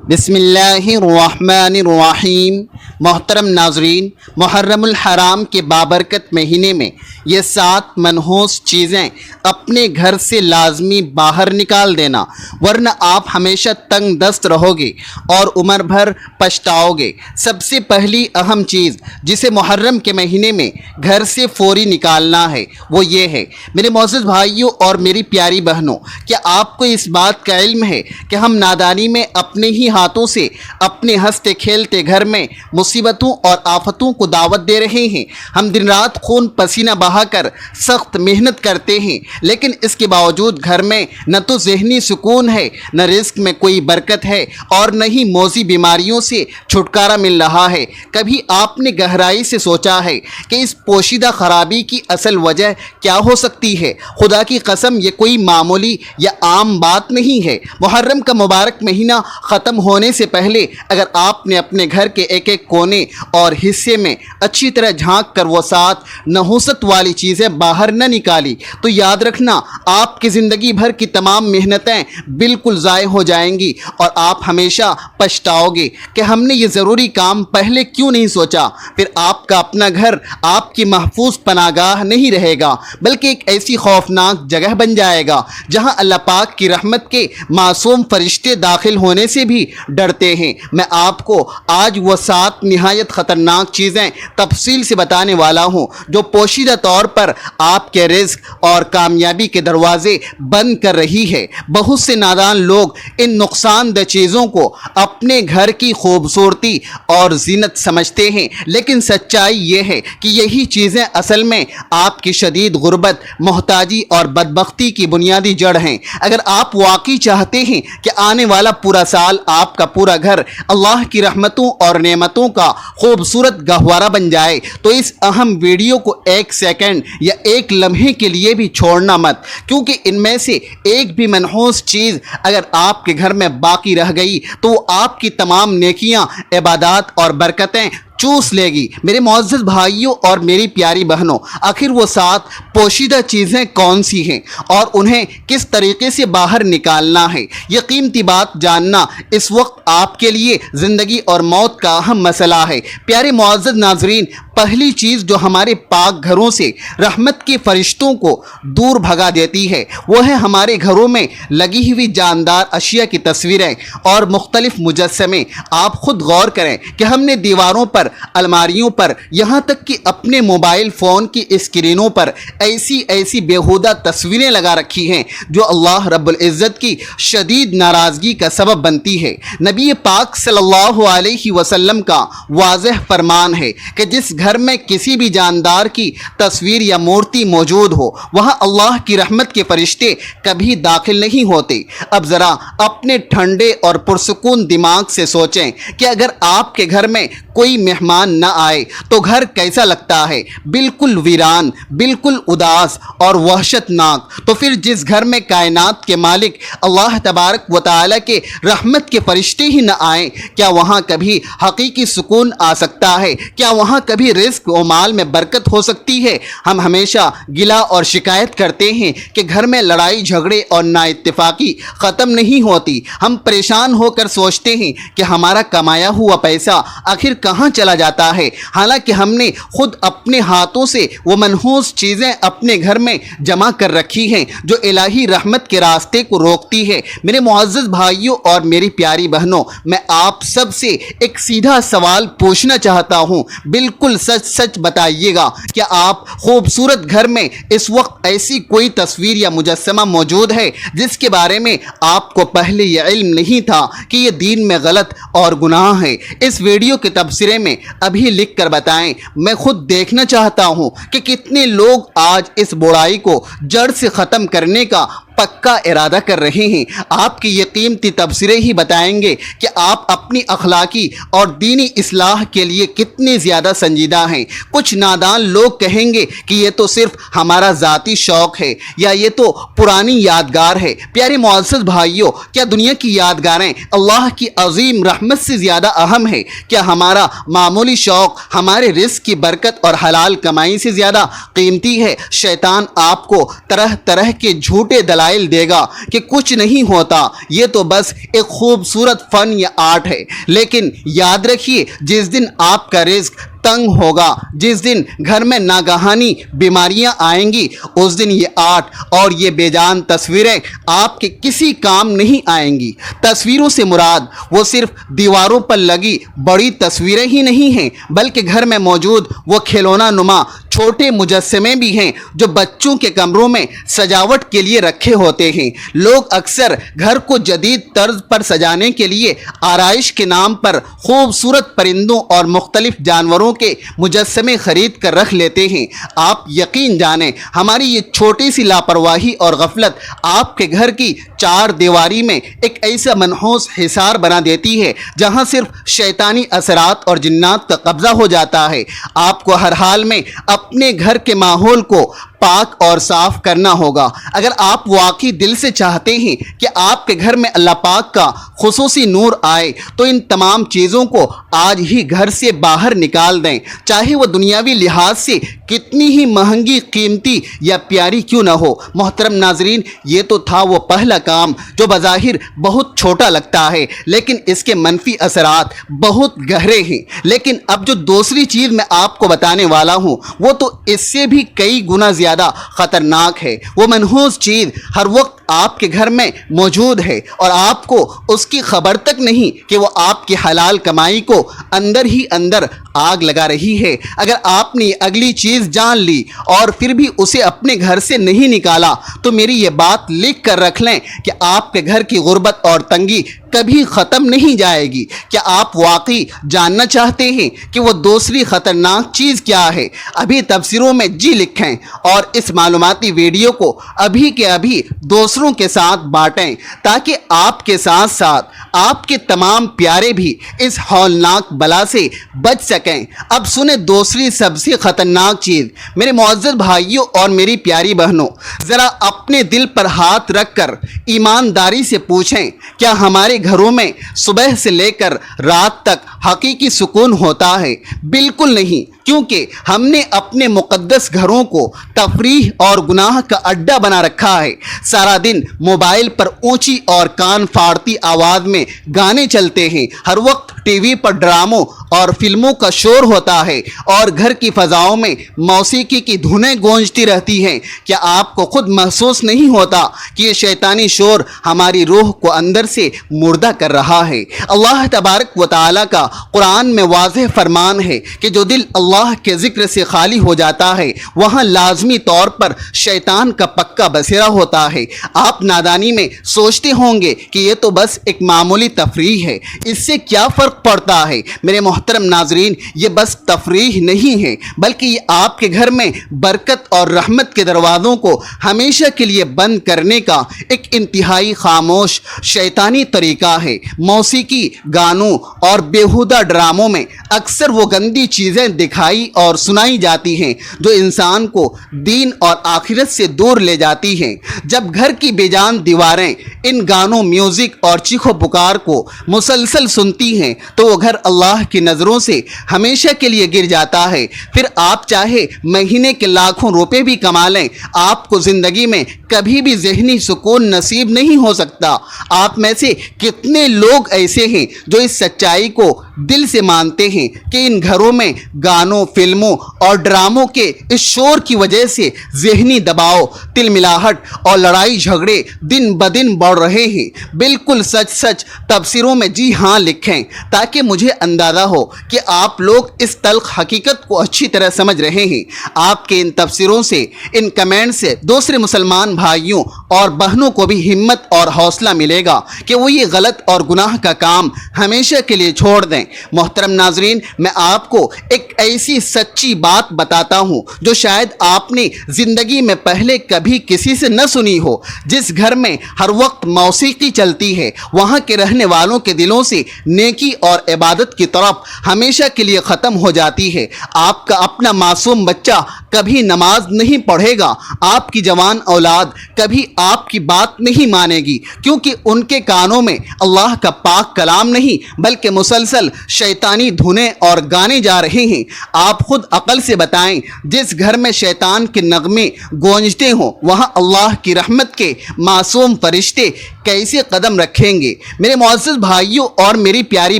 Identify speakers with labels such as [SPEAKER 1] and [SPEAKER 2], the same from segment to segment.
[SPEAKER 1] بسم اللہ الرحمن الرحیم۔ محترم ناظرین، محرم الحرام کے بابرکت مہینے میں یہ 7 منحوس چیزیں اپنے گھر سے لازمی باہر نکال دینا، ورنہ آپ ہمیشہ تنگ دست رہو گے اور عمر بھر پچھتاؤ گے۔ سب سے پہلی اہم چیز جسے محرم کے مہینے میں گھر سے فوری نکالنا ہے وہ یہ ہے، میرے معزز بھائیوں اور میری پیاری بہنوں، کیا آپ کو اس بات کا علم ہے کہ ہم نادانی میں اپنے ہی ہاتھوں سے اپنے ہنستے کھیلتے گھر میں مصیبتوں اور آفتوں کو دعوت دے رہے ہیں؟ ہم دن رات خون پسینہ بہا کر سخت محنت کرتے ہیں، لیکن اس کے باوجود گھر میں نہ تو ذہنی سکون ہے، نہ رزق میں کوئی برکت ہے، اور نہ ہی موذی بیماریوں سے چھٹکارا مل رہا ہے۔ کبھی آپ نے گہرائی سے سوچا ہے کہ اس پوشیدہ خرابی کی اصل وجہ کیا ہو سکتی ہے؟ خدا کی قسم یہ کوئی معمولی یا عام بات نہیں ہے۔ محرم کا مبارک مہینہ ختم ہونے سے پہلے اگر آپ نے اپنے گھر کے ایک ایک کونے اور حصے میں اچھی طرح جھانک کر وہ 7 نحوست والی چیزیں باہر نہ نکالی تو یاد رکھنا آپ کی زندگی بھر کی تمام محنتیں بالکل ضائع ہو جائیں گی، اور آپ ہمیشہ پچھتاؤ گے کہ ہم نے یہ ضروری کام پہلے کیوں نہیں سوچا۔ پھر آپ کا اپنا گھر آپ کی محفوظ پناہ گاہ نہیں رہے گا، بلکہ ایک ایسی خوفناک جگہ بن جائے گا جہاں اللہ پاک کی رحمت کے معصوم فرشتے داخل ہونے سے بھی ڈرتے ہیں۔ میں آپ کو آج وہ 7 نہایت خطرناک چیزیں تفصیل سے بتانے والا ہوں جو پوشیدہ طور پر آپ کے رزق اور کامیابی کے دروازے بند کر رہی ہے۔ بہت سے نادان لوگ ان نقصان دہ چیزوں کو اپنے گھر کی خوبصورتی اور زینت سمجھتے ہیں، لیکن سچائی یہ ہے کہ یہی چیزیں اصل میں آپ کی شدید غربت، محتاجی اور بدبختی کی بنیادی جڑ ہیں۔ اگر آپ واقعی چاہتے ہیں کہ آنے والا پورا سال آپ کا پورا گھر اللہ کی رحمتوں اور نعمتوں کا خوبصورت گہوارہ بن جائے تو اس اہم ویڈیو کو 1 سیکنڈ یا 1 لمحے کے لیے بھی چھوڑنا مت، کیونکہ ان میں سے ایک بھی منحوس چیز اگر آپ کے گھر میں باقی رہ گئی تو وہ آپ کی تمام نیکیاں، عبادات اور برکتیں چوس لے گی۔ میرے معزز بھائیوں اور میری پیاری بہنوں، آخر وہ 7 پوشیدہ چیزیں کون سی ہیں اور انہیں کس طریقے سے باہر نکالنا ہے؟ یہ قیمتی بات جاننا اس وقت آپ کے لیے زندگی اور موت کا اہم مسئلہ ہے۔ پیارے معزز ناظرین، پہلی چیز جو ہمارے پاک گھروں سے رحمت کے فرشتوں کو دور بھگا دیتی ہے وہ ہے ہمارے گھروں میں لگی ہوئی جاندار اشیاء کی تصویریں اور مختلف مجسمے۔ آپ خود غور کریں کہ ہم نے دیواروں پر، الماریوں پر، یہاں تک کہ اپنے موبائل فون کی اسکرینوں پر ایسی بیہودہ تصویریں لگا رکھی ہیں جو اللہ رب العزت کی شدید ناراضگی کا سبب بنتی ہے۔ نبی پاک صلی اللہ علیہ وسلم کا واضح فرمان ہے کہ جس گھر میں کسی بھی جاندار کی تصویر یا مورتی موجود ہو وہاں اللہ کی رحمت کے فرشتے کبھی داخل نہیں ہوتے۔ اب ذرا اپنے ٹھنڈے اور پرسکون دماغ سے سوچیں کہ اگر آپ کے گھر میں کوئی مہمان نہ آئے تو گھر کیسا لگتا ہے؟ بالکل ویران، بالکل اداس اور وحشت ناک۔ تو پھر جس گھر میں کائنات کے مالک اللہ تبارک و تعالیٰ کے رحمت کے فرشتے ہی نہ آئیں، کیا وہاں کبھی حقیقی سکون آ سکتا ہے؟ کیا وہاں کبھی رزق و مال میں برکت ہو سکتی ہے؟ ہم ہمیشہ گلہ اور شکایت کرتے ہیں کہ گھر میں لڑائی جھگڑے اور نا اتفاقی ختم نہیں ہوتی۔ ہم پریشان ہو کر سوچتے ہیں کہ ہمارا کمایا ہوا پیسہ آخر کہاں چلا جاتا ہے، حالانکہ ہم نے خود اپنے ہاتھوں سے وہ منحوس چیزیں اپنے گھر میں جمع کر رکھی ہیں جو الہی رحمت کے راستے کو روکتی ہے۔ میرے معزز بھائیوں اور میری پیاری بہنوں، میں آپ سب سے ایک سیدھا سوال پوچھنا چاہتا ہوں، بالکل سچ سچ بتائیے گا، کیا آپ خوبصورت گھر میں اس وقت ایسی کوئی تصویر یا مجسمہ موجود ہے جس کے بارے میں آپ کو پہلے یہ علم نہیں تھا کہ یہ دین میں غلط اور گناہ ہے؟ اس ویڈیو کے تبصرے میں ابھی لکھ کر بتائیں۔ میں خود دیکھنا چاہتا ہوں کہ کتنے لوگ آج اس برائی کو جڑ سے ختم کرنے کا پکا ارادہ کر رہے ہیں۔ آپ کی یہ قیمتی تبصرے ہی بتائیں گے کہ آپ اپنی اخلاقی اور دینی اصلاح کے لیے کتنے زیادہ سنجیدہ ہیں۔ کچھ نادان لوگ کہیں گے کہ یہ تو صرف ہمارا ذاتی شوق ہے یا یہ تو پرانی یادگار ہے۔ پیارے معزز بھائیوں، کیا دنیا کی یادگاریں اللہ کی عظیم رحمت سے زیادہ اہم ہے؟ کیا ہمارا معمولی شوق ہمارے رزق کی برکت اور حلال کمائی سے زیادہ قیمتی ہے؟ شیطان آپ کو طرح طرح کے جھوٹے دلائل دلائل دے گا کہ کچھ نہیں ہوتا، یہ تو بس ایک خوبصورت فن یا آرٹ ہے۔ لیکن یاد رکھیے، جس دن آپ کا رزق تنگ ہوگا، جس دن گھر میں ناگہانی بیماریاں آئیں گی، اس دن یہ آرٹ اور یہ بے جان تصویریں آپ کے کسی کام نہیں آئیں گی۔ تصویروں سے مراد وہ صرف دیواروں پر لگی بڑی تصویریں ہی نہیں ہیں، بلکہ گھر میں موجود وہ کھلونا نما چھوٹے مجسمے بھی ہیں جو بچوں کے کمروں میں سجاوٹ کے لیے رکھے ہوتے ہیں۔ لوگ اکثر گھر کو جدید طرز پر سجانے کے لیے آرائش کے نام پر خوبصورت پرندوں اور مختلف جانوروں کے مجسمے خرید کر رکھ لیتے ہیں۔ آپ یقین جانیں، ہماری یہ چھوٹی سی لاپرواہی اور غفلت آپ کے گھر کی چار دیواری میں ایک ایسا منحوس حصار بنا دیتی ہے جہاں صرف شیطانی اثرات اور جنات کا قبضہ ہو جاتا ہے۔ آپ کو ہر حال میں اپنے گھر کے ماحول کو پاک اور صاف کرنا ہوگا۔ اگر آپ واقعی دل سے چاہتے ہیں کہ آپ کے گھر میں اللہ پاک کا خصوصی نور آئے تو ان تمام چیزوں کو آج ہی گھر سے باہر نکال دیں، چاہے وہ دنیاوی لحاظ سے کتنی ہی مہنگی، قیمتی یا پیاری کیوں نہ ہو۔ محترم ناظرین، یہ تو تھا وہ پہلا کام جو بظاہر بہت چھوٹا لگتا ہے، لیکن اس کے منفی اثرات بہت گہرے ہیں۔ لیکن اب جو دوسری چیز میں آپ کو بتانے والا ہوں وہ تو اس سے بھی کئی گنا زیادہ خطرناک ہے۔ وہ منحوس چیز ہر وقت آپ کے گھر میں موجود ہے اور آپ کو اس کی خبر تک نہیں کہ وہ آپ کی حلال کمائی کو اندر ہی اندر آگ لگا رہی ہے۔ اگر آپ نے اگلی چیز جان لی اور پھر بھی اسے اپنے گھر سے نہیں نکالا تو میری یہ بات لکھ کر رکھ لیں کہ آپ کے گھر کی غربت اور تنگی کبھی ختم نہیں جائے گی۔ کیا آپ واقعی جاننا چاہتے ہیں کہ وہ دوسری خطرناک چیز کیا ہے؟ ابھی تبصروں میں جی لکھیں اور اس معلوماتی ویڈیو کو ابھی کے ابھی دوسروں کے ساتھ بانٹیں تاکہ آپ کے ساتھ ساتھ آپ کے تمام پیارے بھی اس ہولناک بلا سے بچ سکیں۔ اب سنیں دوسری سب سے خطرناک چیز۔ میرے معزز بھائیوں اور میری پیاری بہنوں، ذرا اپنے دل پر ہاتھ رکھ کر ایمانداری سے پوچھیں، کیا ہمارے گھروں میں صبح سے لے کر رات تک حقیقی سکون ہوتا ہے؟ بالکل نہیں، کیونکہ ہم نے اپنے مقدس گھروں کو تفریح اور گناہ کا اڈا بنا رکھا ہے۔ سارا دن موبائل پر اونچی اور کان پھاڑتی آواز میں گانے چلتے ہیں، ہر وقت ٹی وی پر ڈراموں اور فلموں کا شور ہوتا ہے اور گھر کی فضاؤں میں موسیقی کی دھنیں گونجتی رہتی ہیں۔ کیا آپ کو خود محسوس نہیں ہوتا کہ یہ شیطانی شور ہماری روح کو اندر سے مردہ کر رہا ہے؟ اللہ تبارک و تعالیٰ کا قرآن میں واضح فرمان ہے کہ جو دل اللہ کے ذکر سے خالی ہو جاتا ہے وہاں لازمی طور پر شیطان کا پکا بسیرا ہوتا ہے۔ آپ نادانی میں سوچتے ہوں گے کہ یہ تو بس ایک معمولی تفریح ہے، اس سے کیا فرق پڑتا ہے؟ میرے محترم ناظرین، یہ بس تفریح نہیں ہے بلکہ یہ آپ کے گھر میں برکت اور رحمت کے دروازوں کو ہمیشہ کے لیے بند کرنے کا ایک انتہائی خاموش شیطانی طریقہ ہے۔ موسیقی، گانوں اور بیہودہ ڈراموں میں اکثر وہ گندی چیزیں دکھائی اور سنائی جاتی ہیں جو انسان کو دین اور آخرت سے دور لے جاتی ہیں۔ جب گھر کی بے جان دیواریں ان گانوں، میوزک اور چیخو پکار کو مسلسل سنتی ہیں تو وہ گھر اللہ کی نظروں سے ہمیشہ کے لیے گر جاتا ہے۔ پھر آپ چاہے مہینے کے لاکھوں روپے بھی کما لیں، آپ کو زندگی میں کبھی بھی ذہنی سکون نصیب نہیں ہو سکتا۔ آپ میں سے کتنے لوگ ایسے ہیں جو اس سچائی کو دل سے مانتے ہیں کہ ان گھروں میں گانوں، فلموں اور ڈراموں کے اس شور کی وجہ سے ذہنی دباؤ، تل ملاہٹ اور لڑائی جھگڑے دن بدن بڑھ رہے ہیں؟ بالکل سچ سچ تبصروں میں جی ہاں لکھیں تاکہ مجھے اندازہ ہو کہ آپ لوگ اس تلخ حقیقت کو اچھی طرح سمجھ رہے ہیں۔ آپ کے ان تبصروں سے، ان کمنٹ سے دوسرے مسلمان بھائیوں اور بہنوں کو بھی ہمت اور حوصلہ ملے گا کہ وہ یہ غلط اور گناہ کا کام ہمیشہ کے لیے چھوڑ دیں۔ محترم ناظرین، میں آپ کو ایک ایسی سچی بات بتاتا ہوں جو شاید آپ نے زندگی میں پہلے کبھی کسی سے نہ سنی ہو۔ جس گھر میں ہر وقت موسیقی چلتی ہے وہاں کے رہنے والوں کے دلوں سے نیکی اور عبادت کی طرف ہمیشہ کے لیے ختم ہو جاتی ہے۔ آپ کا اپنا معصوم بچہ کبھی نماز نہیں پڑھے گا، آپ کی جوان اولاد کبھی آپ کی بات نہیں مانے گی، کیونکہ ان کے کانوں میں اللہ کا پاک کلام نہیں بلکہ مسلسل شیطانی دھنیں اور گانے جا رہے ہیں۔ آپ خود عقل سے بتائیں، جس گھر میں شیطان کے نغمے گونجتے ہوں وہاں اللہ کی رحمت کے معصوم فرشتے کیسے قدم رکھیں گے؟ میرے معزز بھائیوں اور میری پیاری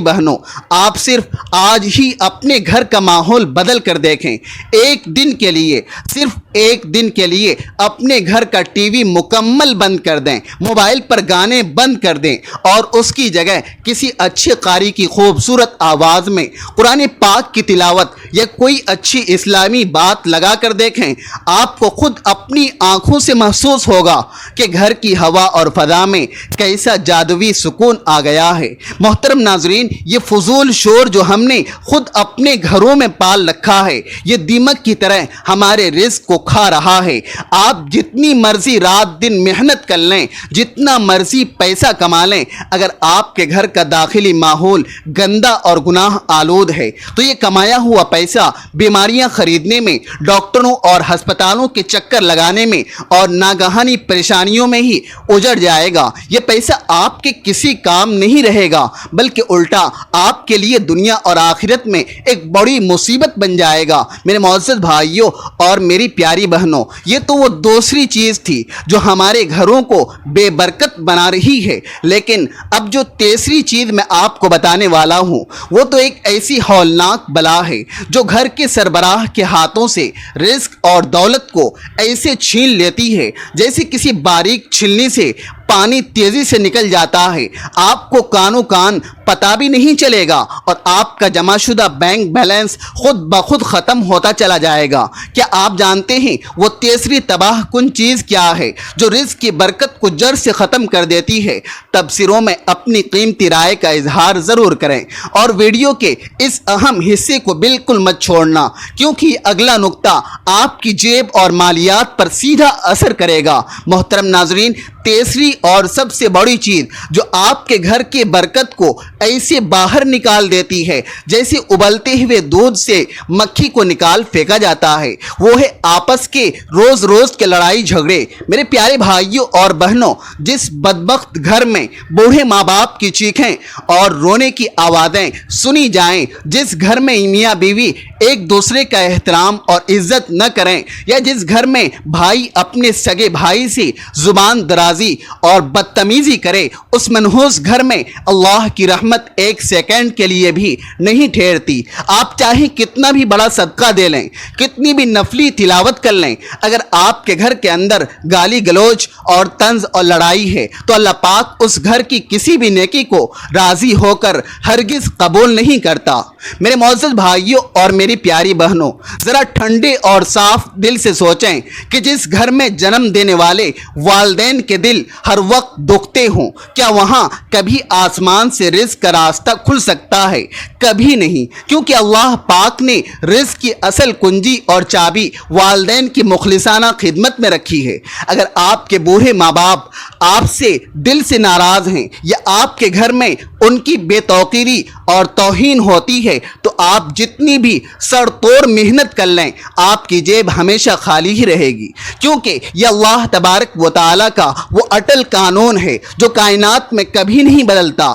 [SPEAKER 1] بہنوں، آپ صرف آج ہی اپنے گھر کا ماحول بدل کر دیکھیں۔ ایک دن کے لیے، صرف ایک دن کے لیے اپنے گھر کا ٹی وی مکمل بند کر دیں، موبائل پر گانے بند کر دیں اور اس کی جگہ کسی اچھے قاری کی خوبصورت آواز میں قرآن پاک کی تلاوت یا کوئی اچھی اسلامی بات لگا کر دیکھیں۔ آپ کو خود اپنی آنکھوں سے محسوس ہوگا کہ گھر کی ہوا اور فضا میں کیسا جادوی سکون آ گیا ہے۔ محترم ناظرین، یہ فضول شور جو ہم نے خود اپنے گھروں میں پال رکھا ہے، یہ دیمک کی طرح ہمارے رزق کو کھا رہا ہے۔ آپ جتنی مرضی رات دن محنت کر لیں، جتنا مرضی پیسہ کما لیں، اگر آپ کے گھر کا داخلی ماحول گندا اور گناہ آلود ہے تو یہ کمایا ہوا پیسہ بیماریاں خریدنے میں، ڈاکٹروں اور ہسپتالوں کے چکر لگانے میں اور ناگہانی پریشانیوں میں ہی اجڑ جائے گا۔ یہ پیسہ آپ کے کسی کام نہیں رہے گا، بلکہ الٹا آپ کے لیے دنیا اور آخرت میں ایک بڑی مصیبت بن جائے گا۔ میرے معزز بھائیوں اور میری پیاری بہنوں، یہ تو وہ دوسری چیز تھی جو ہمارے گھروں کو بے برکت بنا رہی ہے، لیکن اب جو تیسری چیز میں آپ کو بتانے والا ہوں وہ تو ایک ایسی ہولناک بلا ہے جو گھر کے سربراہ کے ہاتھوں سے رزق اور دولت کو ایسے چھین لیتی ہے جیسے کسی باریک چھلنی سے پانی تیزی سے نکل جاتا ہے۔ آپ کو کانوں کان پتہ بھی نہیں چلے گا اور آپ کا جمع شدہ بینک بیلنس خود بخود ختم ہوتا چلا جائے گا۔ کیا آپ جانتے ہیں وہ تیسری تباہ کن چیز کیا ہے جو رزق کی برکت کو جڑ سے ختم کر دیتی ہے؟ تبصروں میں اپنی قیمتی رائے کا اظہار ضرور کریں اور ویڈیو کے اس اہم حصے کو بالکل مت چھوڑنا، کیونکہ یہ اگلا نقطہ آپ کی جیب اور مالیات پر سیدھا اثر کرے گا۔ محترم ناظرین، تیسری اور سب سے بڑی چیز جو آپ کے گھر کے برکت کو ایسے باہر نکال دیتی ہے جیسے ابلتے ہوئے دودھ سے مکھی کو نکال پھینکا جاتا ہے، وہ ہے آپس کے روز روز کے لڑائی جھگڑے۔ میرے پیارے بھائیوں اور بہنوں، جس بدبخت گھر میں بوڑھے ماں باپ کی چیخیں اور رونے کی آوازیں سنی جائیں، جس گھر میں میاں بیوی ایک دوسرے کا احترام اور عزت نہ کریں، یا جس گھر میں بھائی اپنے سگے بھائی سے زبان درازی اور بدتمیزی کرے، اس منحوس گھر میں اللہ کی رحمت ایک سیکنڈ کے لیے بھی نہیں ٹھہرتی۔ آپ چاہے کتنا بھی بڑا صدقہ دے لیں، کتنی بھی نفلی تلاوت کر لیں، اگر آپ کے گھر کے اندر گالی گلوچ اور طنز اور لڑائی ہے تو اللہ پاک اس گھر کی کسی بھی نیکی کو راضی ہو کر ہرگز قبول نہیں کرتا۔ میرے معزز بھائیوں اور میری پیاری بہنوں، ذرا ٹھنڈے اور صاف دل سے سوچیں کہ جس گھر میں جنم دینے والے والدین کے دل ہر وقت دکھتے ہوں، کیا وہاں کبھی آسمان سے رزق کا راستہ کھل سکتا ہے؟ کبھی نہیں، کیونکہ اللہ پاک نے رزق کی اصل کنجی اور چابی والدین کی مخلصانہ خدمت میں رکھی ہے۔ اگر آپ کے بوڑھے ماں باپ آپ سے دل سے ناراض ہیں یا آپ کے گھر میں ان کی بے توقیری اور توہین ہوتی ہے تو آپ جتنی بھی سڑ توڑ محنت کر لیں، آپ کی جیب ہمیشہ خالی ہی رہے گی، کیونکہ یہ اللہ تبارک و تعالیٰ کا وہ اٹل قانون ہے جو کائنات میں کبھی نہیں بدلتا۔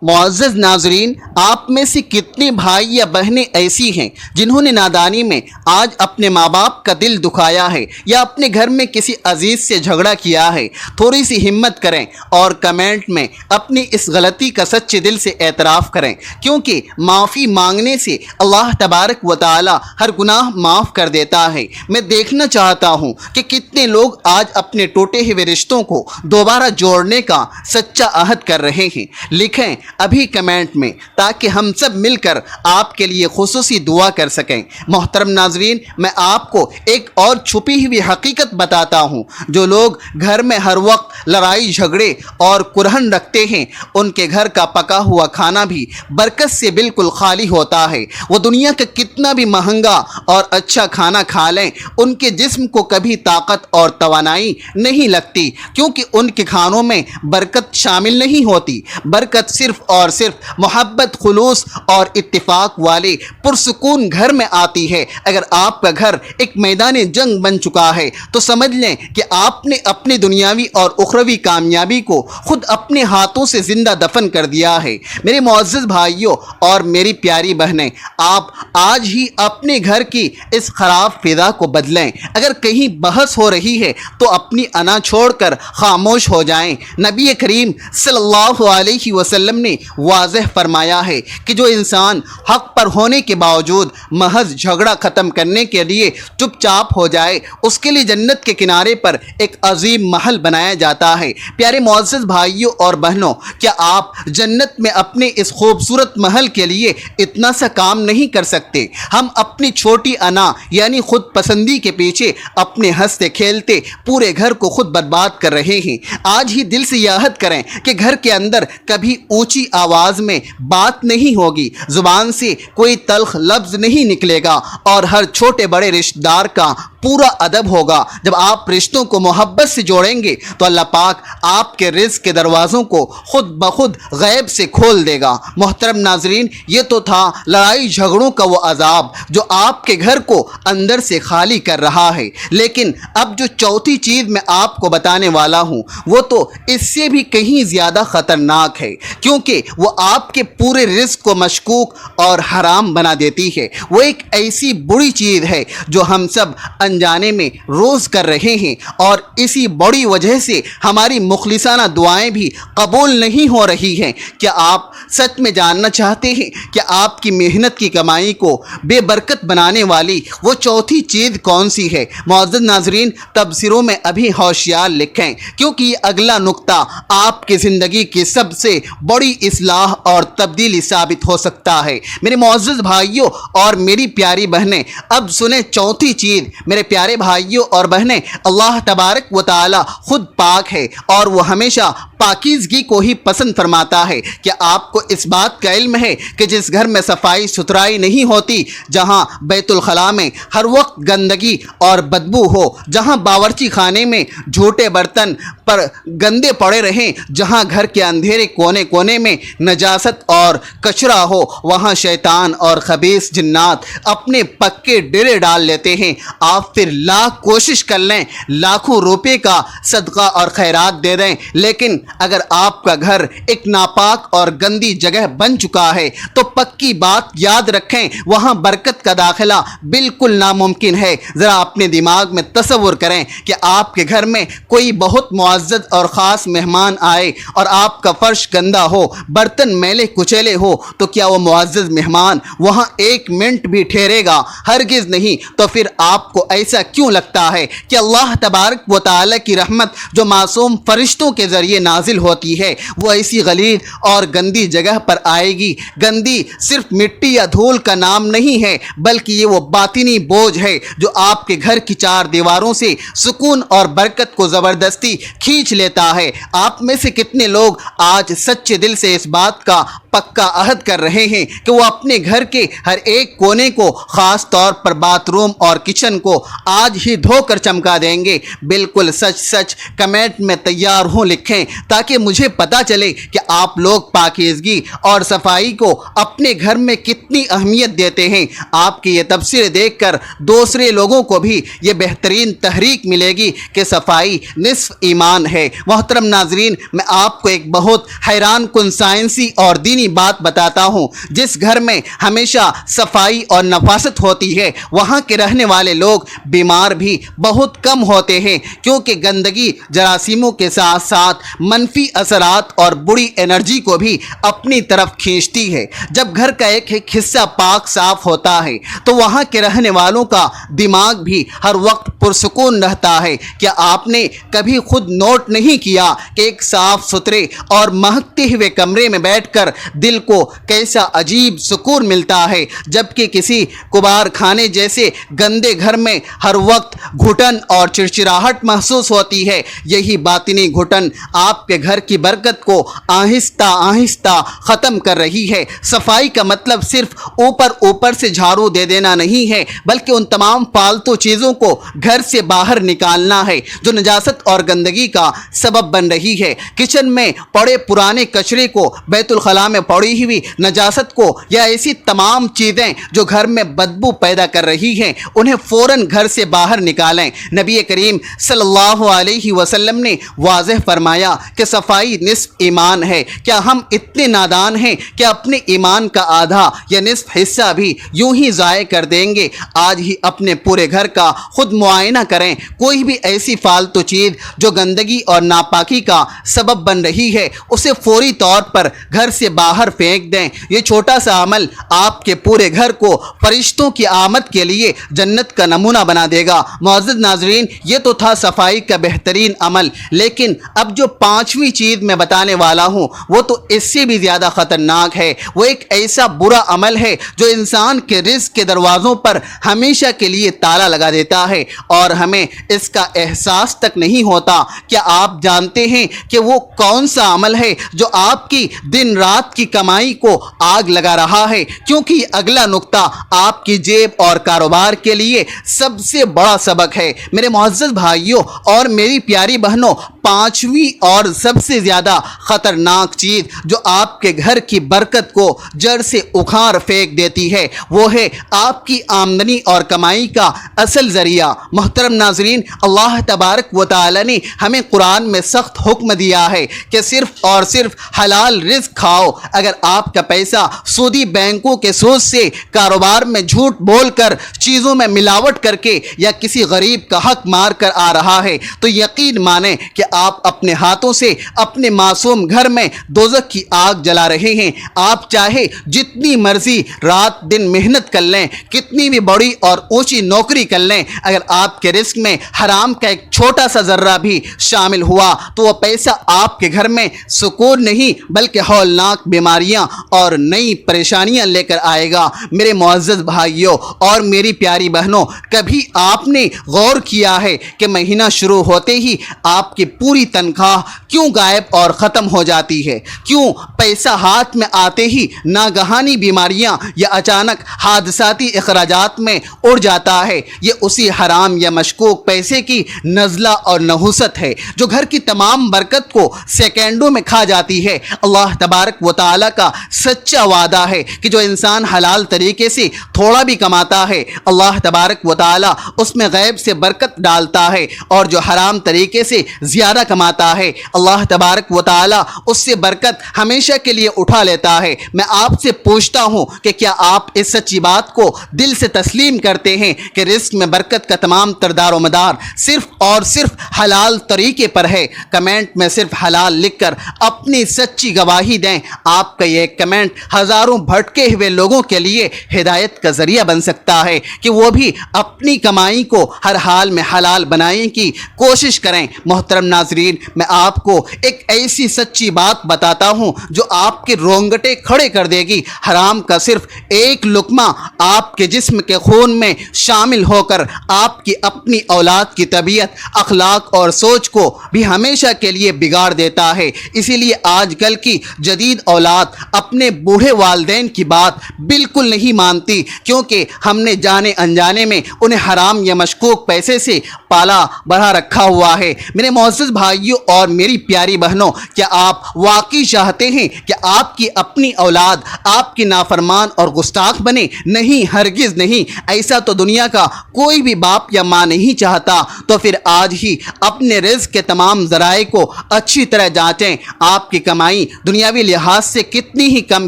[SPEAKER 1] معزز ناظرین، آپ میں سے کتنے بھائی یا بہنیں ایسی ہیں جنہوں نے نادانی میں آج اپنے ماں باپ کا دل دکھایا ہے یا اپنے گھر میں کسی عزیز سے جھگڑا کیا ہے؟ تھوڑی سی ہمت کریں اور کمنٹ میں اپنی اس غلطی کا سچے دل سے اعتراف کریں، کیونکہ معافی مانگنے سے اللہ تبارک و تعالی ہر گناہ معاف کر دیتا ہے۔ میں دیکھنا چاہتا ہوں کہ کتنے لوگ آج اپنے ٹوٹے ہوئے رشتوں کو دوبارہ جوڑنے کا سچا عہد کر رہے ہیں۔ لکھیں ابھی کمنٹ میں، تاکہ ہم سب مل کر آپ کے لیے خصوصی دعا کر سکیں۔ محترم ناظرین، میں آپ کو ایک اور چھپی ہوئی حقیقت بتاتا ہوں۔ جو لوگ گھر میں ہر وقت لڑائی جھگڑے اور کرہن رکھتے ہیں، ان کے گھر کا پکا ہوا کھانا بھی برکت سے بالکل خالی ہوتا ہے۔ وہ دنیا کا کتنا بھی مہنگا اور اچھا کھانا کھا لیں، ان کے جسم کو کبھی طاقت اور توانائی نہیں لگتی، کیونکہ ان کے کھانوں میں برکت شامل نہیں ہوتی۔ برکت صرف اور صرف محبت، خلوص اور اتفاق والے پرسکون گھر میں آتی ہے۔ اگر آپ کا گھر ایک میدان جنگ بن چکا ہے تو سمجھ لیں کہ آپ نے اپنی دنیاوی اور اخروی کامیابی کو خود اپنے ہاتھوں سے زندہ دفن کر دیا ہے۔ میرے معزز بھائیوں اور میری پیاری بہنیں، آپ آج ہی اپنے گھر کی اس خراب فضا کو بدلیں۔ اگر کہیں بحث ہو رہی ہے تو اپنی انا چھوڑ کر خاموش ہو جائیں۔ نبی کریم صلی اللہ علیہ وسلم نے واضح فرمایا ہے کہ جو انسان حق پر ہونے کے باوجود محض جھگڑا ختم کرنے کے لیے چپ چاپ ہو جائے، اس کے لیے جنت کے کنارے پر ایک عظیم محل بنایا جاتا ہے۔ پیارے معزز بھائیوں اور بہنوں، کیا آپ جنت میں اپنے اس خوبصورت محل کے لیے اتنا سا کام نہیں کر سکتے؟ ہم اپنی چھوٹی انا یعنی خود پسندی کے پیچھے اپنے ہنستے کھیلتے پورے گھر کو خود برباد کر رہے ہیں۔ آج ہی دل سے یہ عہد کریں کہ گھر کے اندر کبھی اونچی آواز میں بات نہیں ہوگی، زبان سے کوئی تلخ لفظ نہیں نکلے گا، اور ہر چھوٹے بڑے رشتہ دار کا پورا ادب ہوگا۔ جب آپ رشتوں کو محبت سے جوڑیں گے تو اللہ پاک آپ کے رزق کے دروازوں کو خود بخود غیب سے کھول دے گا۔ محترم ناظرین، یہ تو تھا لڑائی جھگڑوں کا وہ عذاب جو آپ کے گھر کو اندر سے خالی کر رہا ہے، لیکن اب جو چوتھی چیز میں آپ کو بتانے والا ہوں وہ تو اس سے بھی کہیں زیادہ خطرناک ہے، کیونکہ وہ آپ کے پورے رزق کو مشکوک اور حرام بنا دیتی ہے۔ وہ ایک ایسی بری چیز ہے جو ہم سب انجانے میں روز کر رہے ہیں، اور اسی بڑی وجہ سے ہماری مخلصانہ دعائیں بھی قبول نہیں ہو رہی ہیں۔ کیا آپ سچ میں جاننا چاہتے ہیں کہ آپ کی محنت کی کمائی کو بے برکت بنانے والی وہ چوتھی چیز کون سی ہے؟ معزز ناظرین، تبصروں میں ابھی ہوشیار لکھیں، کیونکہ یہ اگلا نقطہ آپ کی زندگی کی سب سے بڑی اصلاح اور تبدیلی ثابت ہو سکتا ہے۔ میرے معزز بھائیوں اور میری پیاری بہنیں، اب سنیں چوتھی چیز۔ میرے پیارے بھائیوں اور بہنیں، اللہ تبارک و تعالی خود پاک ہے اور وہ ہمیشہ پاکیزگی کو ہی پسند فرماتا ہے۔ کیا آپ کو اس بات کا علم ہے کہ جس گھر میں صفائی ستھرائی نہیں ہوتی، جہاں بیت الخلاء میں ہر وقت گندگی اور بدبو ہو، جہاں باورچی خانے میں جھوٹے برتن پر گندے پڑے رہیں، جہاں گھر کے اندھیرے کونے کونے میں نجاست اور کچرا ہو، وہاں شیطان اور خبیث جنات اپنے پکے ڈیرے ڈال لیتے ہیں۔ آپ پھر لاکھ کوشش کر لیں، لاکھوں روپے کا صدقہ اور خیرات دے دیں، لیکن اگر آپ کا گھر ایک ناپاک اور گندی جگہ بن چکا ہے تو پکی بات یاد رکھیں، وہاں برکت کا داخلہ بالکل ناممکن ہے۔ ذرا اپنے دماغ میں تصور کریں کہ آپ کے گھر میں کوئی بہت معزز اور خاص مہمان آئے اور آپ کا فرش گندا ہو، برتن میلے کچیلے ہو، تو کیا وہ معزز مہمان وہاں ایک منٹ بھی ٹھہرے گا؟ ہرگز نہیں۔ تو پھر آپ کو ایسا کیوں لگتا ہے کہ اللہ تبارک و تعالی کی رحمت جو معصوم فرشتوں کے ذریعے نازل ہوتی ہے وہ ایسی غلیظ اور گندی جگہ پر آئے گی؟ گندی صرف مٹی یا دھول کا نام نہیں ہے، بلکہ یہ وہ باطنی بوجھ ہے جو آپ کے گھر کی چار دیواروں سے سکون اور برکت کو زبردستی کھینچ لیتا ہے۔ آپ میں سے کتنے لوگ آج سچے دل سے اس بات کا پکا عہد کر رہے ہیں کہ وہ اپنے گھر کے ہر ایک کونے کو، خاص طور پر باتھ روم اور کچن کو آج ہی دھو کر چمکا دیں گے؟ بالکل سچ سچ کمنٹ میں تیار ہوں لکھیں، تاکہ مجھے پتہ چلے کہ آپ لوگ پاکیزگی اور صفائی کو اپنے گھر میں کتنی اہمیت دیتے ہیں۔ آپ کے یہ تبصرے دیکھ کر دوسرے لوگوں کو بھی یہ بہترین تحریک ملے گی کہ صفائی نصف ایمان ہے۔ محترم ناظرین، میں آپ کو ایک بہت حیران کن سائنسی اور دینی بات بتاتا ہوں۔ جس گھر میں ہمیشہ صفائی اور نفاست ہوتی ہے وہاں کے رہنے والے لوگ بیمار بھی بہت کم ہوتے ہیں، کیونکہ گندگی جراثیموں کے ساتھ ساتھ منفی اثرات اور بری انرجی کو بھی اپنی طرف کھینچتی ہے۔ جب گھر کا ایک حصہ پاک صاف ہوتا ہے تو وہاں کے رہنے والوں کا دماغ بھی ہر وقت پرسکون رہتا ہے۔ کیا آپ نے کبھی خود نوٹ نہیں کیا کہ ایک صاف ستھرے اور مہکتے ہوئے کمرے میں بیٹھ کر دل کو کیسا عجیب سکون ملتا ہے، جبکہ کسی کبار خانے جیسے گندے گھر میں ہر وقت گھٹن اور چڑچڑاہٹ محسوس ہوتی ہے؟ یہی باطنی گھٹن آپ کے گھر کی برکت کو آہستہ آہستہ ختم کر رہی ہے۔ صفائی کا مطلب صرف اوپر سے جھاڑو دے دینا نہیں ہے، بلکہ ان تمام فالتو چیزوں کو گھر سے باہر نکالنا ہے جو نجاست اور گندگی کا سبب بن رہی ہے۔ کچن میں پڑے پرانے کچرے کچرے کو، بیت الخلاء میں پڑی ہوئی نجاست کو، یا ایسی تمام چیزیں جو گھر میں بدبو پیدا کر رہی ہیں انہیں فوراً گھر سے باہر نکالیں۔ نبی کریم صلی اللہ علیہ وسلم نے واضح فرمایا کہ صفائی نصف ایمان ہے۔ کیا ہم اتنے نادان ہیں کہ اپنے ایمان کا آدھا یا نصف حصہ بھی یوں ہی ضائع کر دیں گے؟ آج ہی اپنے پورے گھر کا خود معائنہ کریں۔ کوئی بھی ایسی فالتو چیز جو گندگی اور ناپاکی کا سبب بن رہی ہے اسے فوری طور پر گھر سے باہر پھینک دیں۔ یہ چھوٹا سا عمل آپ کے پورے گھر کو فرشتوں کی آمد کے لیے جنت کا نمونہ بنا دے گا۔ معزز ناظرین، یہ تو تھا صفائی کا بہترین عمل، لیکن اب جو پانچویں چیز میں بتانے والا ہوں وہ تو اس سے بھی زیادہ خطرناک ہے۔ وہ ایک ایسا برا عمل ہے جو انسان کے رزق کے دروازوں پر ہمیشہ کے لیے تالا لگا دیتا ہے اور ہمیں اس کا احساس تک نہیں ہوتا۔ کیا آپ جانتے ہیں کہ وہ کون سا عمل ہے جو آپ کی دن رات کی کمائی کو آگ لگا رہا ہے؟ کیونکہ یہ اگلا نقطہ آپ کی جیب اور کاروبار کے لیے سب سے بڑا سبق ہے۔ میرے معزز بھائیوں اور میری پیاری بہنوں، پانچویں اور سب سے زیادہ خطرناک چیز جو آپ کے گھر کی برکت کو جڑ سے اکھاڑ پھینک دیتی ہے وہ ہے آپ کی آمدنی اور کمائی کا اصل ذریعہ۔ محترم ناظرین، اللہ تبارک و تعالی نے ہمیں قرآن میں سخت حکم دیا ہے کہ صرف اور صرف حلال رزق کھاؤ۔ اگر آپ کا پیسہ سودی بینکوں کے سود سے، کاروبار میں جھوٹ بول کر، چیزوں میں ملاوٹ کر کے یا کسی غریب کا حق مار کر آ رہا ہے تو یقین مانیں کہ آپ اپنے ہاتھوں سے اپنے معصوم گھر میں دوزخ کی آگ جلا رہے ہیں۔ آپ چاہے جتنی مرضی رات دن محنت کر لیں، کتنی بھی بڑی اور اونچی نوکری کر لیں، اگر آپ کے رزق میں حرام کا ایک چھوٹا سا ذرہ بھی شامل ہوا تو وہ پیسہ آپ کے گھر میں سکون نہیں بلکہ ہولناک بیماریاں اور نئی پریشانیاں لے کر آئے گا۔ میرے معزز بھائیوں اور میری پیاری بہنوں، کبھی آپ نے غور کیا ہے کہ مہینہ شروع ہوتے ہی آپ کی پوری تنخواہ کیوں غائب اور ختم ہو جاتی ہے؟ کیوں پیسہ ہاتھ میں آتے ہی ناگہانی بیماریاں یا اچانک حادثاتی اخراجات میں اڑ جاتا ہے؟ یہ اسی حرام یا مشکوک پیسے کی نزلہ اور نحوست ہے جو گھر کی تمام برکت کو سیکنڈوں میں کھا جاتی ہے۔ اللہ تبارک و تعالیٰ کا سچا وعدہ ہے کہ جو انسان حلال طریقے سے تھوڑا بھی کماتا ہے اللہ تبارک و تعالیٰ اس میں غیب سے برکت ڈالتا ہے، اور جو حرام طریقے سے زیادہ کماتا ہے اللہ تبارک و تعالیٰ اس سے برکت ہمیشہ کے لیے اٹھا لیتا ہے۔ میں آپ سے پوچھتا ہوں کہ کیا آپ اس سچی بات کو دل سے تسلیم کرتے ہیں کہ رزق میں برکت کا تمام تر دار و مدار صرف اور صرف حلال طریقے پر ہے؟ کمنٹ میں صرف حلال لکھ کر اپنی سچی گواہی دیں۔ آپ کا یہ کمنٹ ہزاروں بھٹکے ہوئے لوگوں کے لیے ہدایت کا ذریعہ بن سکتا ہے کہ وہ بھی اپنی کمائی کو ہر حال میں حلال بنانے کی کوشش کریں۔ محترم ناظرین، میں آپ کو ایک ایسی سچی بات بتاتا ہوں جو آپ کے رونگٹے کھڑے کر دے گی۔ حرام کا صرف ایک لقمہ آپ کے جسم کے خون میں شامل ہو کر آپ کی اپنی اولاد کی طبیعت، اخلاق اور سوچ کو بھی ہمیشہ کے لیے بگاڑ دیتا ہے۔ اسی لیے آج کل کی جدید اولاد اپنے بوڑھے والدین کی بات بالکل نہیں مانتی، کیونکہ ہم نے جانے انجانے میں انہیں حرام یا مشکوک پیسے سے پالا بڑھا رکھا ہوا ہے۔ میرے معزز بھائیوں اور میری پیاری بہنوں، کیا آپ واقعی چاہتے ہیں کہ آپ کی اپنی اولاد آپ کی نافرمان اور گستاخ بنے؟ نہیں، ہرگز نہیں۔ ایسا تو دنیا کا کوئی بھی باپ یا ماں نہیں چاہتا۔ تو پھر آج ہی اپنے رزق کے تمام ذرائع کو اچھی طرح جانچیں۔ آپ کی کمائی دنیاوی لحاظ سے کتنی ہی کم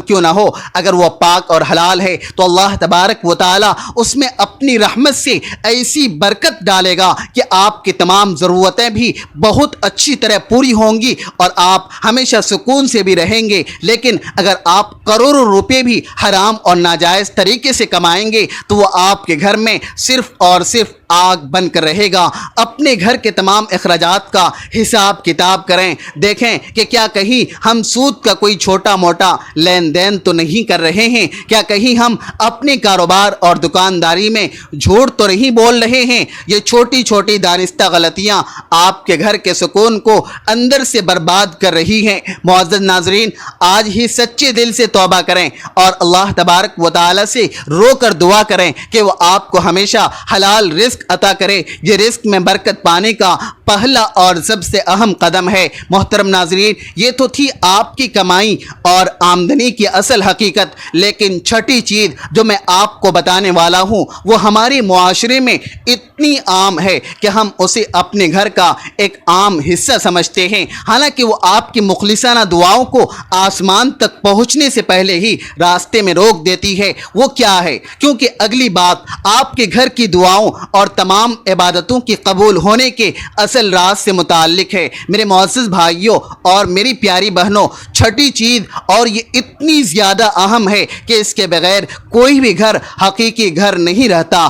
[SPEAKER 1] کیوں نہ ہو، اگر وہ پاک اور حلال ہے تو اللہ تبارک و تعالی اس میں اپنی رحمت سے ایسی برکت ڈالے گا کہ آپ کی تمام ضرورتیں بھی بہت اچھی طرح پوری ہوں گی اور آپ ہمیشہ سکون سے بھی رہیں گے۔ لیکن اگر آپ کروڑوں روپے بھی حرام اور ناجائز طریقے سے کمائیں گے تو وہ آپ کے گھر میں صرف اور صرف آگ بن کر رہے گا۔ اپنے گھر کے تمام اخراجات کا حساب کتاب کریں، دیکھیں کہ کیا کہیں ہم سود کا کوئی چھوٹا موٹا لین دین تو نہیں کر رہے ہیں؟ کیا کہیں ہم اپنے کاروبار اور دکانداری میں جھوٹ تو نہیں بول رہے ہیں؟ یہ چھوٹی چھوٹی دانستہ غلطیاں آپ کے گھر کے سکون کو اندر سے برباد کر رہی ہیں۔ معزز ناظرین، آج ہی سچے دل سے توبہ کریں اور اللہ تبارک و تعالی سے رو کر دعا کریں کہ وہ آپ کو ہمیشہ حلال رزق رزق عطا کرے۔ یہ رزق میں برکت پانے کا پہلا اور سب سے اہم قدم ہے۔ محترم ناظرین، یہ تو تھی آپ کی کمائی اور آمدنی کی اصل حقیقت، لیکن چھٹی چیز جو میں آپ کو بتانے والا ہوں وہ ہمارے معاشرے میں اتنی عام ہے کہ ہم اسے اپنے گھر کا ایک عام حصہ سمجھتے ہیں، حالانکہ وہ آپ کی مخلصانہ دعاؤں کو آسمان تک پہنچنے سے پہلے ہی راستے میں روک دیتی ہے۔ وہ کیا ہے؟ کیونکہ اگلی بات آپ کے گھر کی دعاؤں اور تمام عبادتوں کی قبول ہونے کے اصل راز سے متعلق ہے۔ میرے معزز بھائیوں اور میری پیاری بہنوں، چھٹی چیز، اور یہ اتنی زیادہ اہم ہے کہ اس کے بغیر کوئی بھی گھر حقیقی گھر نہیں رہتا۔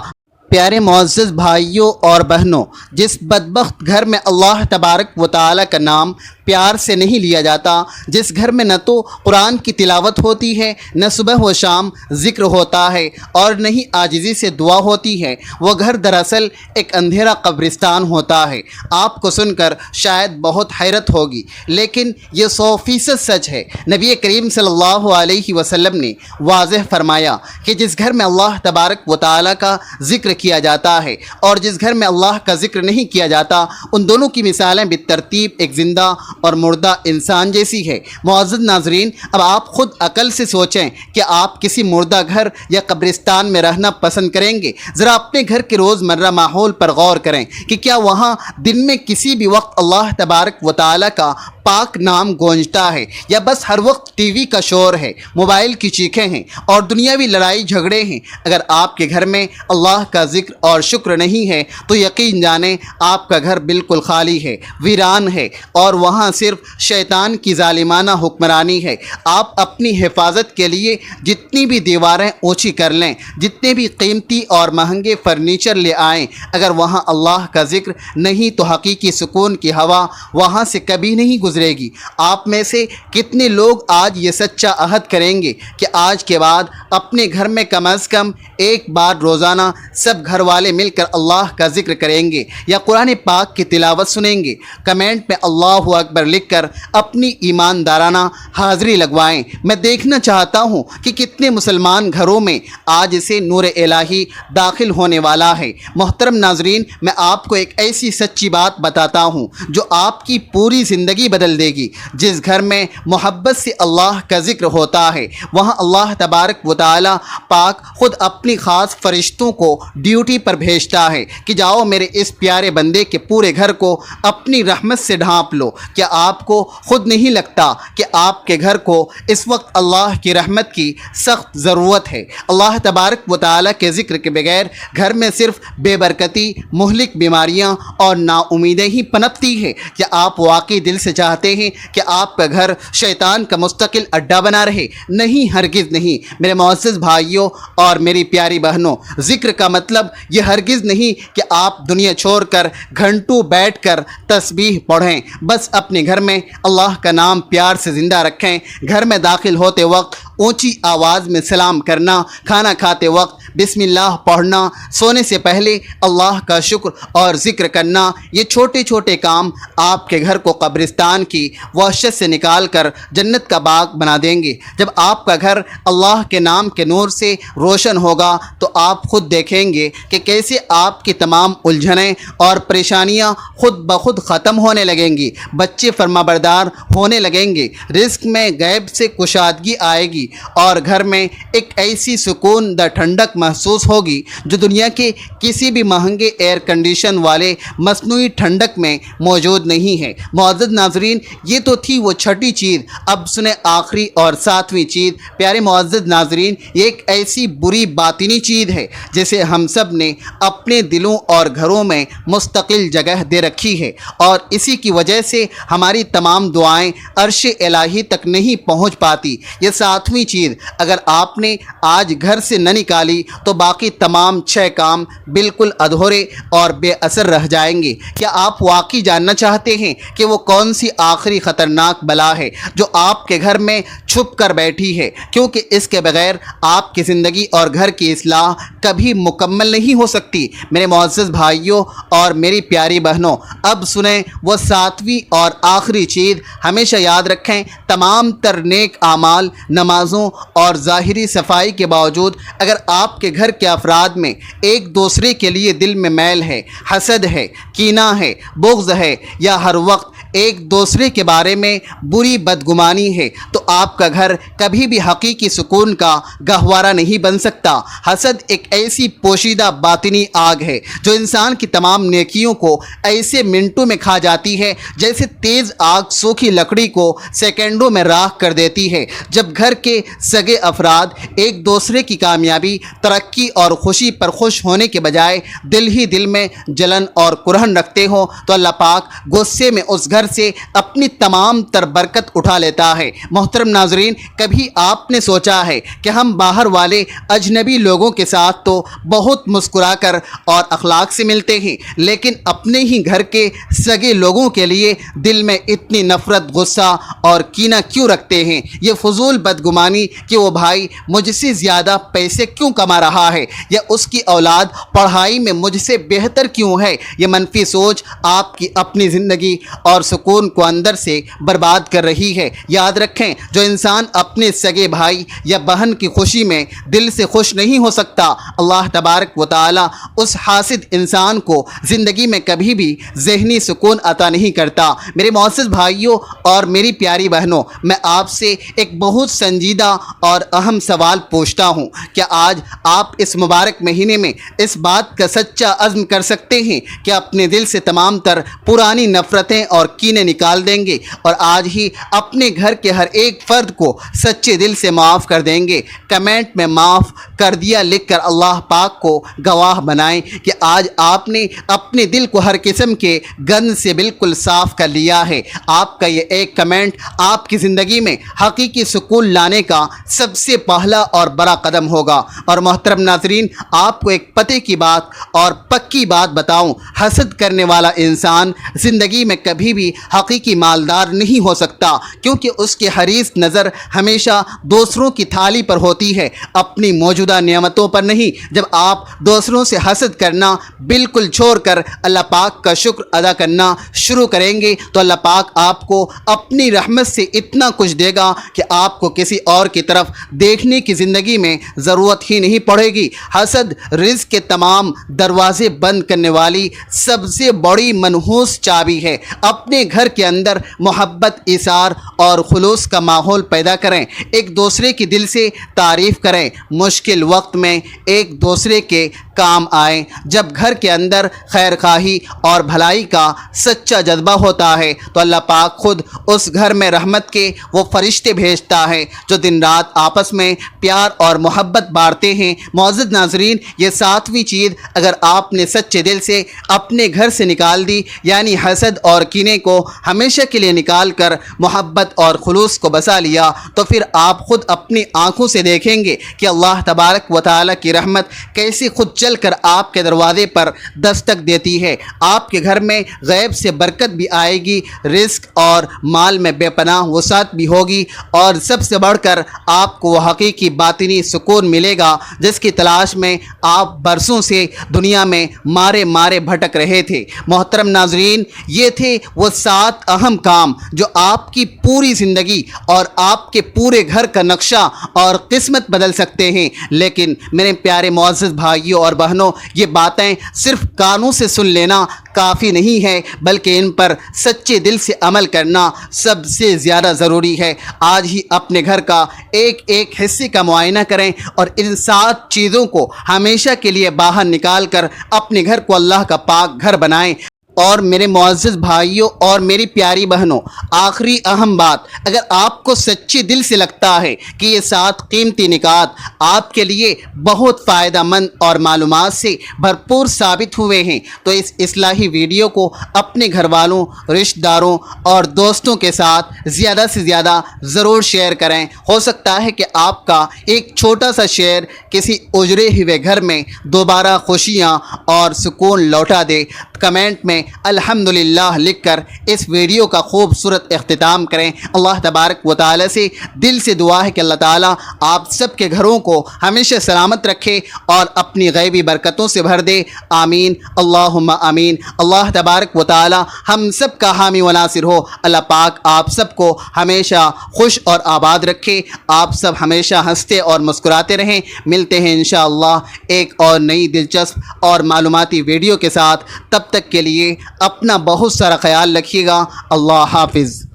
[SPEAKER 1] پیارے معزز بھائیوں اور بہنوں، جس بدبخت گھر میں اللہ تبارک و تعالیٰ کا نام پیار سے نہیں لیا جاتا، جس گھر میں نہ تو قرآن کی تلاوت ہوتی ہے، نہ صبح و شام ذکر ہوتا ہے، اور نہ ہی عاجزی سے دعا ہوتی ہے، وہ گھر دراصل ایک اندھیرا قبرستان ہوتا ہے۔ آپ کو سن کر شاید بہت حیرت ہوگی، لیکن یہ 100% سچ ہے۔ نبی کریم صلی اللہ علیہ وسلم نے واضح فرمایا کہ جس گھر میں اللہ تبارک و تعالیٰ کا ذکر کیا جاتا ہے اور جس گھر میں اللہ کا ذکر نہیں کیا جاتا، ان دونوں کی مثالیں بالترتیب ایک زندہ اور مردہ انسان جیسی ہے۔ معزز ناظرین، اب آپ خود عقل سے سوچیں کہ آپ کسی مردہ گھر یا قبرستان میں رہنا پسند کریں گے؟ ذرا اپنے گھر کے روزمرہ ماحول پر غور کریں کہ کیا وہاں دن میں کسی بھی وقت اللہ تبارک و تعالیٰ کا پاک نام گونجتا ہے، یا بس ہر وقت ٹی وی کا شور ہے، موبائل کی چیخیں ہیں اور دنیاوی لڑائی جھگڑے ہیں؟ اگر آپ کے گھر میں اللہ کا ذکر اور شکر نہیں ہے تو یقین جانیں آپ کا گھر بالکل خالی ہے، ویران ہے، اور وہاں صرف شیطان کی ظالمانہ حکمرانی ہے۔ آپ اپنی حفاظت کے لیے جتنی بھی دیواریں اونچی کر لیں، جتنے بھی قیمتی اور مہنگے فرنیچر لے آئیں، اگر وہاں اللہ کا ذکر نہیں تو حقیقی سکون کی ہوا وہاں سے کبھی نہیں گزرے گی۔ آپ میں سے کتنے لوگ آج یہ سچا عہد کریں گے کہ آج کے بعد اپنے گھر میں کم از کم ایک بار روزانہ سب گھر والے مل کر اللہ کا ذکر کریں گے یا قرآن پاک کی تلاوت سنیں گے؟ کمنٹ میں اللہ اکبر لکھ کر اپنی ایماندارانہ حاضری لگوائیں۔ میں دیکھنا چاہتا ہوں کہ کتنے مسلمان گھروں میں آج سے نور الہی داخل ہونے والا ہے۔ محترم ناظرین، میں آپ کو ایک ایسی سچی بات بتاتا ہوں جو آپ کی پوری زندگی بدل دے گی۔ جس گھر میں محبت سے اللہ کا ذکر ہوتا ہے، وہاں اللہ تبارک و تعالی پاک خود اپنی خاص فرشتوں کو ڈیوٹی پر بھیجتا ہے کہ جاؤ میرے اس پیارے بندے کے پورے گھر کو اپنی رحمت سے ڈھانپ لو۔ کیا آپ کو خود نہیں لگتا کہ آپ کے گھر کو اس وقت اللہ کی رحمت کی سخت ضرورت ہے؟ اللہ تبارک و تعالی کے ذکر کے بغیر گھر میں صرف بے برکتی، مہلک بیماریاں اور نا امیدیں ہی پنپتی ہے۔ کیا آپ واقعی دل سے چاہتے ہیں کہ آپ کا گھر شیطان کا مستقل اڈا بنا رہے؟ نہیں، ہرگز نہیں۔ میرے معزز بھائیوں اور میری پیاری بہنوں، ذکر کا مطلب یہ ہرگز نہیں کہ آپ دنیا چھوڑ کر گھنٹوں بیٹھ کر تسبیح پڑھیں۔ بس اپنے گھر میں اللہ کا نام پیار سے زندہ رکھیں۔ گھر میں داخل ہوتے وقت اونچی آواز میں سلام کرنا، کھانا کھاتے وقت بسم اللہ پڑھنا، سونے سے پہلے اللہ کا شکر اور ذکر کرنا، یہ چھوٹے چھوٹے کام آپ کے گھر کو قبرستان کی وحشت سے نکال کر جنت کا باغ بنا دیں گے۔ جب آپ کا گھر اللہ کے نام کے نور سے روشن ہوگا تو آپ خود دیکھیں گے کہ کیسے آپ کی تمام الجھنیں اور پریشانیاں خود بخود ختم ہونے لگیں گی، بچے فرما بردار ہونے لگیں گے، رزق میں غیب سے کشادگی آئے گی، اور گھر میں ایک ایسی سکون دہ ٹھنڈک محسوس ہوگی جو دنیا کے کسی بھی مہنگے ایئر کنڈیشن والے مصنوعی ٹھنڈک میں موجود نہیں ہے۔ معزز ناظرین، یہ تو تھی وہ چھٹی چیز، اب سنیں آخری اور ساتویں چیز۔ پیارے معزز ناظرین، یہ ایک ایسی بری باطنی چیز ہے جسے ہم سب نے اپنے دلوں اور گھروں میں مستقل جگہ دے رکھی ہے، اور اسی کی وجہ سے ہماری تمام دعائیں عرش الہی تک نہیں پہنچ پاتی۔ یہ ساتویں چیز اگر آپ نے آج گھر سے نہ نکالی تو باقی تمام 6 کام بالکل ادھورے اور بے اثر رہ جائیں گے۔ کیا آپ واقعی جاننا چاہتے ہیں کہ وہ کون سی آخری خطرناک بلا ہے جو آپ کے گھر میں چھپ کر بیٹھی ہے؟ کیونکہ اس کے بغیر آپ کی زندگی اور گھر کی اصلاح کبھی مکمل نہیں ہو سکتی۔ میرے معزز بھائیوں اور میری پیاری بہنوں، اب سنیں وہ ساتویں اور آخری چیز۔ ہمیشہ یاد رکھیں، تمام تر نیک اعمال نماز تنازع اور ظاہری صفائی کے باوجود اگر آپ کے گھر کے افراد میں ایک دوسرے کے لیے دل میں میل ہے، حسد ہے، کینہ ہے، بغض ہے، یا ہر وقت ایک دوسرے کے بارے میں بری بدگمانی ہے، تو آپ کا گھر کبھی بھی حقیقی سکون کا گہوارہ نہیں بن سکتا۔ حسد ایک ایسی پوشیدہ باطنی آگ ہے جو انسان کی تمام نیکیوں کو ایسے منٹوں میں کھا جاتی ہے جیسے تیز آگ سوکھی لکڑی کو سیکنڈوں میں راکھ کر دیتی ہے۔ جب گھر کے سگے افراد ایک دوسرے کی کامیابی، ترقی اور خوشی پر خوش ہونے کے بجائے دل ہی دل میں جلن اور کرہن رکھتے ہوں تو اللہ پاک غصے میں اس گھر سے اپنی تمام تر برکت اٹھا لیتا ہے۔ محترم ناظرین، کبھی آپ نے سوچا ہے کہ ہم باہر والے اجنبی لوگوں کے ساتھ تو بہت مسکرا کر اور اخلاق سے ملتے ہیں، لیکن اپنے ہی گھر کے سگے لوگوں کے لیے دل میں اتنی نفرت، غصہ اور کینہ کیوں رکھتے ہیں؟ یہ فضول بدگمانی کہ وہ بھائی مجھ سے زیادہ پیسے کیوں کما رہا ہے، یا اس کی اولاد پڑھائی میں مجھ سے بہتر کیوں ہے؟ یہ منفی سوچ آپ کی اپنی زندگی اور سکون کو اندر سے برباد کر رہی ہے۔ یاد رکھیں، جو انسان اپنے سگے بھائی یا بہن کی خوشی میں دل سے خوش نہیں ہو سکتا، اللہ تبارک و تعالی اس حاسد انسان کو زندگی میں کبھی بھی ذہنی سکون عطا نہیں کرتا۔ میرے معزز بھائیوں اور میری پیاری بہنوں، میں آپ سے ایک بہت سنجیدہ اور اہم سوال پوچھتا ہوں، کیا آج آپ اس مبارک مہینے میں اس بات کا سچا عزم کر سکتے ہیں کہ اپنے دل سے تمام تر پرانی نفرتیں اور کینے نکال دیں گے اور آج ہی اپنے گھر کے ہر ایک فرد کو سچے دل سے معاف کر دیں گے؟ کمنٹ میں معاف کر دیا لکھ کر اللہ پاک کو گواہ بنائیں کہ آج آپ نے اپنے دل کو ہر قسم کے گند سے بالکل صاف کر لیا ہے۔ آپ کا یہ ایک کمنٹ آپ کی زندگی میں حقیقی سکون لانے کا سب سے پہلا اور بڑا قدم ہوگا۔ اور محترم ناظرین، آپ کو ایک پتے کی بات اور پکی بات بتاؤں، حسد کرنے والا انسان زندگی میں کبھی بھی حقیقی مالدار نہیں ہو سکتا، کیونکہ اس کی حریص نظر ہمیشہ دوسروں کی تھالی پر ہوتی ہے، اپنی موجودہ نعمتوں پر نہیں۔ جب آپ دوسروں سے حسد کرنا بالکل چھوڑ کر اللہ پاک کا شکر ادا کرنا شروع کریں گے تو اللہ پاک آپ کو اپنی رحمت سے اتنا کچھ دے گا کہ آپ کو کسی اور کی طرف دیکھنے کی زندگی میں ضرورت ہی نہیں پڑے گی۔ حسد رزق کے تمام دروازے بند کرنے والی سب سے بڑی منحوس چابی ہے۔ اپنے گھر کے اندر محبت، ایثار اور خلوص کا ماحول پیدا کریں، ایک دوسرے کی دل سے تعریف کریں، مشکل وقت میں ایک دوسرے کے کام آئیں۔ جب گھر کے اندر خیر خواہی اور بھلائی کا سچا جذبہ ہوتا ہے تو اللہ پاک خود اس گھر میں رحمت کے وہ فرشتے بھیجتا ہے جو دن رات آپس میں پیار اور محبت بانٹتے ہیں۔ معزز ناظرین، یہ ساتویں چیز اگر آپ نے سچے دل سے اپنے گھر سے نکال دی، یعنی حسد اور کینے کو ہمیشہ کے لیے نکال کر محبت اور خلوص کو بسا لیا، تو پھر آپ خود اپنی آنکھوں سے دیکھیں گے کہ اللہ تبارک و تعالی کی رحمت کیسی خود چل کر آپ کے دروازے پر دستک دیتی ہے۔ آپ کے گھر میں غیب سے برکت بھی آئے گی، رزق اور مال میں بے پناہ وسعت بھی ہوگی، اور سب سے بڑھ کر آپ کو وہ حقیقی باطنی سکون ملے گا جس کی تلاش میں آپ برسوں سے دنیا میں مارے بھٹک رہے تھے۔ محترم ناظرین، یہ تھے وہ 7 اہم کام جو آپ کی پوری زندگی اور آپ کے پورے گھر کا نقشہ اور قسمت بدل سکتے ہیں۔ لیکن میرے پیارے معزز بھائیوں اور بہنوں، یہ باتیں صرف کانوں سے سن لینا کافی نہیں ہے، بلکہ ان پر سچے دل سے عمل کرنا سب سے زیادہ ضروری ہے۔ آج ہی اپنے گھر کا ایک ایک حصے کا معائنہ کریں اور ان 7 چیزوں کو ہمیشہ کے لیے باہر نکال کر اپنے گھر کو اللہ کا پاک گھر بنائیں۔ اور میرے معزز بھائیوں اور میری پیاری بہنوں، آخری اہم بات، اگر آپ کو سچے دل سے لگتا ہے کہ یہ 7 قیمتی نکات آپ کے لیے بہت فائدہ مند اور معلومات سے بھرپور ثابت ہوئے ہیں تو اس اصلاحی ویڈیو کو اپنے گھر والوں، رشتہ داروں اور دوستوں کے ساتھ زیادہ سے زیادہ ضرور شیئر کریں۔ ہو سکتا ہے کہ آپ کا ایک چھوٹا سا شیئر کسی اجڑے ہوئے گھر میں دوبارہ خوشیاں اور سکون لوٹا دے۔ کمنٹ میں الحمدللہ لکھ کر اس ویڈیو کا خوبصورت اختتام کریں۔ اللہ تبارک و تعالی سے دل سے دعا ہے کہ اللہ تعالیٰ آپ سب کے گھروں کو ہمیشہ سلامت رکھے اور اپنی غیبی برکتوں سے بھر دے، آمین اللہم آمین۔ اللہ تبارک و تعالی ہم سب کا حامی و ناصر ہو۔ اللہ پاک آپ سب کو ہمیشہ خوش اور آباد رکھے، آپ سب ہمیشہ ہنستے اور مسکراتے رہیں۔ ملتے ہیں انشاءاللہ ایک اور نئی دلچسپ اور معلوماتی ویڈیو کے ساتھ، تب تک کے لیے اپنا بہت سارا خیال رکھیے گا۔ اللہ حافظ۔